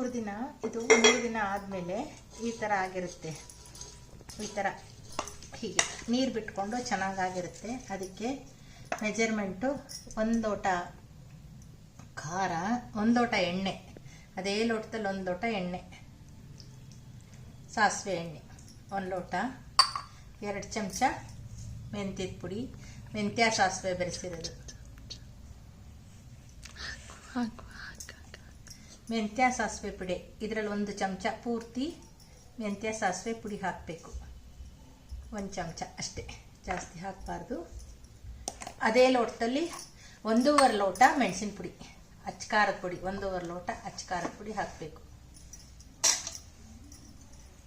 3 ದಿನ ಆದಮೇಲೆ ಈ ಥರ ಆಗಿರುತ್ತೆ. ಈ ಥರ ಹೀಗೆ ನೀರು ಬಿಟ್ಕೊಂಡು ಚೆನ್ನಾಗಾಗಿರುತ್ತೆ. ಅದಕ್ಕೆ ಮೆಜರ್ಮೆಂಟು 1 ಲೋಟ ಖಾರ, 1 ಲೋಟ ಎಣ್ಣೆ, ಅದೇ ಲೋಟದಲ್ಲಿ 1 ಲೋಟ ಎಣ್ಣೆ, ಸಾಸಿವೆ ಎಣ್ಣೆ 1 ಲೋಟ, 2 ಚಮಚ ಮೆಂತ್ಯದ ಪುಡಿ, ಮೆಂತ್ಯ ಸಾಸಿವೆ ಬೆರೆಸಿರೋದು, ಮೆಂತ್ಯ ಸಾಸಿವೆ ಪುಡಿ. ಇದರಲ್ಲಿ 1 ಚಮಚ ಪೂರ್ತಿ ಮೆಂತ್ಯ ಸಾಸಿವೆ ಪುಡಿ ಹಾಕಬೇಕು. 1 ಚಮಚ ಅಷ್ಟೇ, ಜಾಸ್ತಿ ಹಾಕಬಾರ್ದು. ಅದೇ ಲೋಟದಲ್ಲಿ 1.5 ಲೋಟ ಮೆಣಸಿನ ಪುಡಿ, ಅಚ್ಚ ಖಾರದ ಪುಡಿ, 1.5 ಲೋಟ ಅಚ್ಚ ಖಾರದ ಪುಡಿ ಹಾಕಬೇಕು.